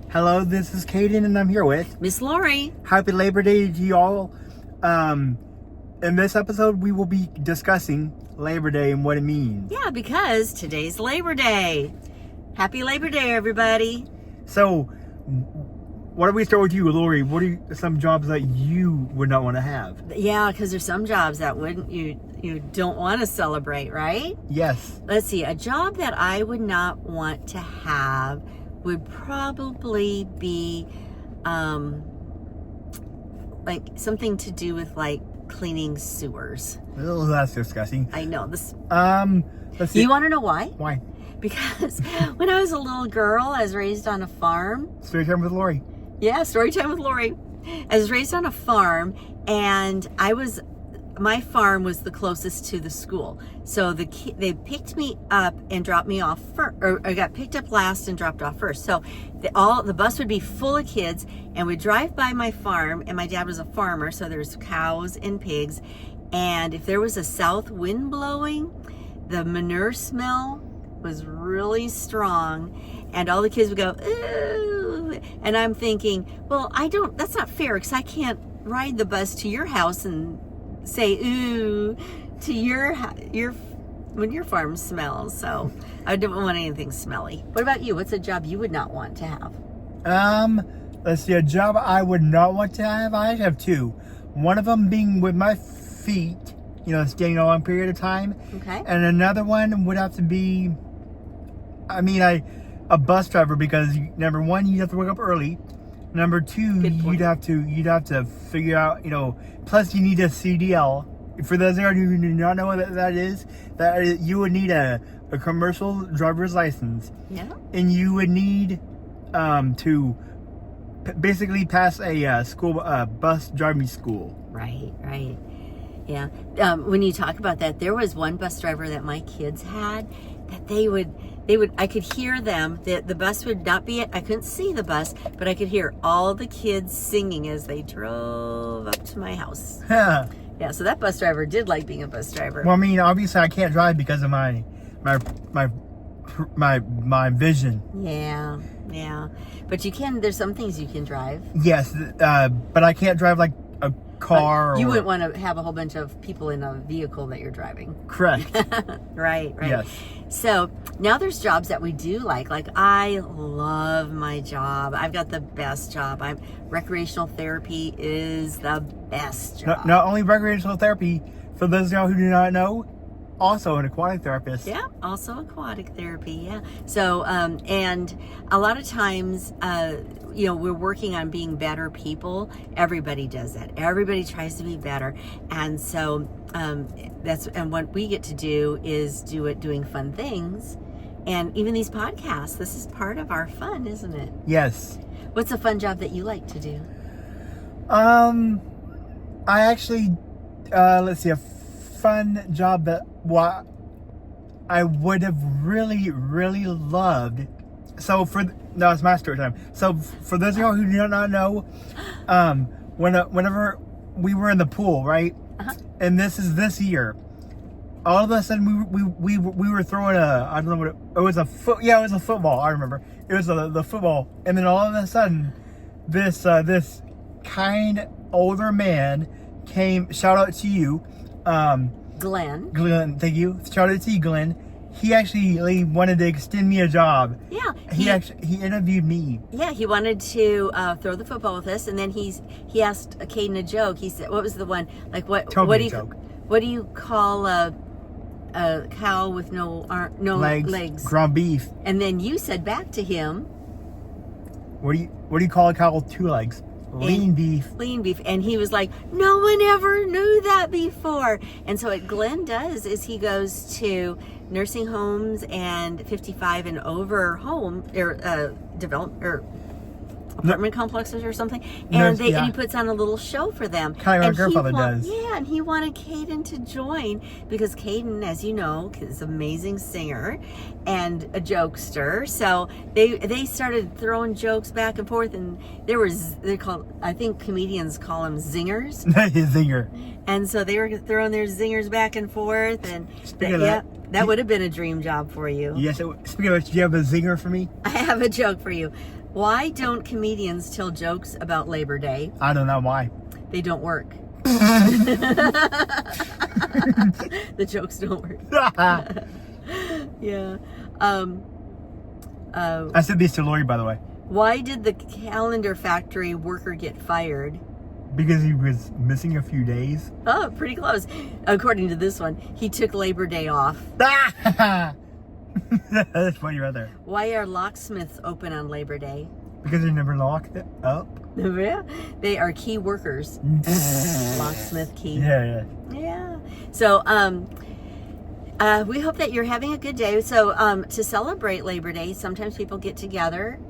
Hello, this is Kaden, and I'm here with Miss Lori. Happy Labor Day to you all. In this episode, we will be discussing Labor Day and what it means. Yeah, because today's Labor Day. Happy Labor Day, everybody. So, why don't we start with you, Lori? What are some jobs that you would not want to have? Yeah, because there's some jobs that you don't want to celebrate, right? Yes. Let's see. A job that I would not want to have would probably be like something to do with like cleaning sewers. Oh, that's disgusting. I know this. Let's see. You want to know why? Why? Because when I was a little girl, I was raised on a farm. Story time with Lori. Yeah, story time with Lori. I was raised on a farm, and my farm was the closest to the school. So they picked me up and dropped me off first, or I got picked up last and dropped off first. So the bus would be full of kids, and we'd drive by my farm, and my dad was a farmer, so there's cows and pigs. And if there was a south wind blowing, the manure smell was really strong, and all the kids would go, ooh. And I'm thinking, well, that's not fair, because I can't ride the bus to your house and say ooh to when your farm smells. So I don't want anything smelly. What about you? What's a job you would not want to have? Let's see, a job I would not want to have. I have two. One of them being with my feet, standing a long period of time. Okay. And another one would have to be, a bus driver, because number one, you have to wake up early. Number two, you'd have to figure out, plus you need a CDL. For those who do not know what that is, you would need a commercial driver's license. Yeah. And you would need to basically pass a bus driving school. Right. Yeah. When you talk about that, there was one bus driver that my kids had that they would, I could hear them, the bus would not be, I couldn't see the bus, but I could hear all the kids singing as they drove up to my house. Yeah, so that bus driver did like being a bus driver. Well, obviously I can't drive because of my vision. Yeah. But you can, there's some things you can drive. Yes, but I can't drive like a car. You wouldn't want to have a whole bunch of people in a vehicle that you're driving. Correct. Right. Yes. So now there's jobs that we do like I love my job. I've got the best job. Recreational therapy is the best job. Not only recreational therapy, for those of y'all who do not know, also an aquatic therapist. Yeah, also aquatic therapy. Yeah. So, and a lot of times, we're working on being better people. Everybody does that. Everybody tries to be better. And so, and what we get to do is doing fun things. And even these podcasts, this is part of our fun, isn't it? Yes. What's a fun job that you like to do? I actually, let's see, a fun job that I would have really, really loved. So no, it's my story time. So for those of y'all who do not know, whenever we were in the pool, right? Uh-huh. And this year, all of a sudden we were throwing I don't know what it was, it was a football. I remember it was the football, and then all of a sudden this kind older man came. Shout out to you, Glenn, thank you. Shout out to you, Glenn. He actually wanted to extend me a job. Yeah. He interviewed me. Yeah, he wanted to throw the football with us, and then he asked Caden a joke. He said, "What was the one? Like what? Tell what me do a you joke. What do you call a cow with no legs? Ground beef. And then you said back to him, What do you call a cow with two legs? Lean beef. Lean beef. And he was like, no one ever knew that before. And so what Glenn does is he goes to nursing homes and 55 and over apartment complexes or something, and he puts on a little show for them. Kind of like our grandfather does. Yeah, and he wanted Caden to join because Caden, as you know, is an amazing singer and a jokester. So they started throwing jokes back and forth, and I think comedians call them zingers. Zinger. And so they were throwing their zingers back and forth, and that would have been a dream job for you. Yes. Speaking of which, do you have a zinger for me? I have a joke for you. Why don't comedians tell jokes about Labor Day? I don't know why. They don't work. The jokes don't work. Yeah. I said these to Lori, by the way, Why did the calendar factory worker get fired? because he was missing a few days. Oh, pretty close. According to this one, he took Labor Day off. That's funny right there. Why are locksmiths open on Labor Day? Because they never locked it up. They are key workers. Locksmith key. Yeah. Yeah. So, we hope that you're having a good day. So, to celebrate Labor Day, sometimes people get together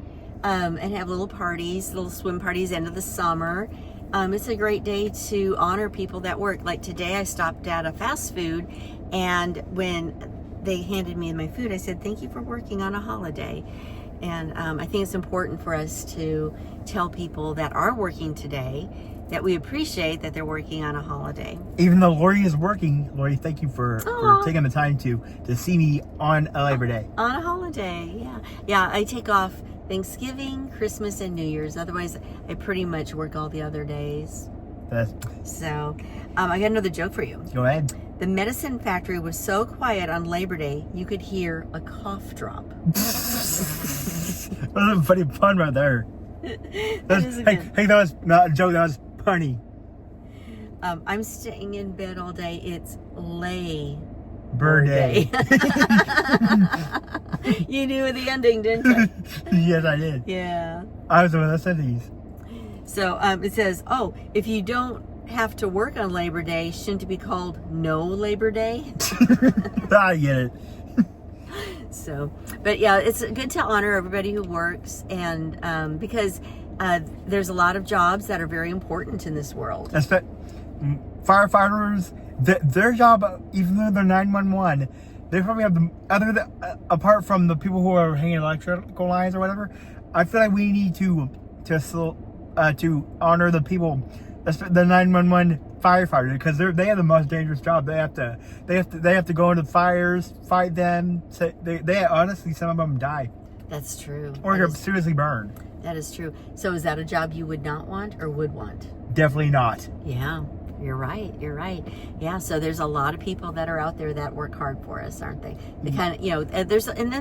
and have little parties, little swim parties, end of the summer. It's a great day to honor people that work. Like today, I stopped at a fast food, and when they handed me my food, I said, "Thank you for working on a holiday." And I think it's important for us to tell people that are working today that we appreciate that they're working on a holiday. Even though Lori is working, Lori, thank you for taking the time to see me on a Labor Day. On a holiday, yeah. Yeah, I take off Thanksgiving, Christmas, and New Year's. Otherwise, I pretty much work all the other days. So, I got another joke for you. Go ahead. The medicine factory was so quiet on Labor Day, you could hear a cough drop. That was a funny pun right there. That is a Hey, good. that was not a joke, that was punny. I'm staying in bed all day. It's Labor Birthday. You knew the ending, didn't you? Yes, I did. Yeah. I was the one that said these. So it says, oh, if you don't have to work on Labor Day, shouldn't it be called No Labor Day? I get it. So, but yeah, it's good to honor everybody who works, and because there's a lot of jobs that are very important in this world. Firefighters, their job, even though they're 911, they probably have apart from the people who are hanging electrical lines or whatever. I feel like we need to honor the people, the 911 firefighters, because they have the most dangerous job. They have to go into fires, fight them. So they honestly, some of them die That's true. or get seriously burned. That is true. So is that a job you would not want or would want? Definitely not. Yeah, you're right. You're right. Yeah, so there's a lot of people that are out there that work hard for us, aren't they? They kind of, then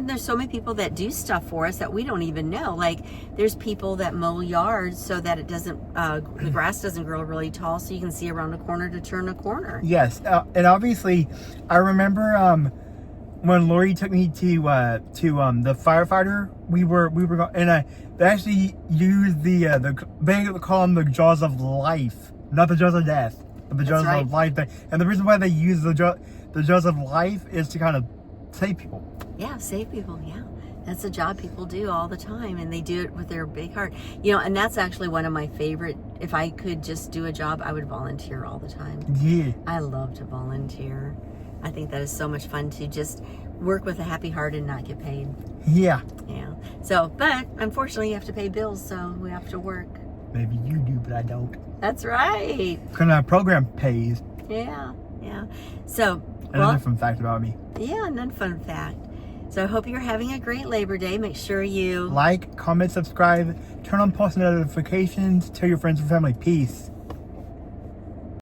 there's so many people that do stuff for us that we don't even know. Like there's people that mow yards so that it doesn't, the grass doesn't grow really tall, so you can see around a corner to turn a corner. Yes, and obviously, I remember when Lori took me to the firefighter. We were and they actually used they call them the jaws of life, not the jaws of death, but the jaws of life. And the reason why they use the jaws of life is to kind of save people. Yeah, save people. Yeah. That's a job people do all the time, and they do it with their big heart. You know, and that's actually one of my favorite. If I could just do a job, I would volunteer all the time. Yeah. I love to volunteer. I think that is so much fun to just work with a happy heart and not get paid. Yeah. Yeah. So, but unfortunately, you have to pay bills, so we have to work. Maybe you do, but I don't. That's right. Because our program pays. Yeah. Yeah. So, Another fun fact about me. Yeah, another fun fact. So I hope you're having a great Labor Day. Make sure you like, comment, subscribe, turn on post notifications, tell your friends and family. Peace.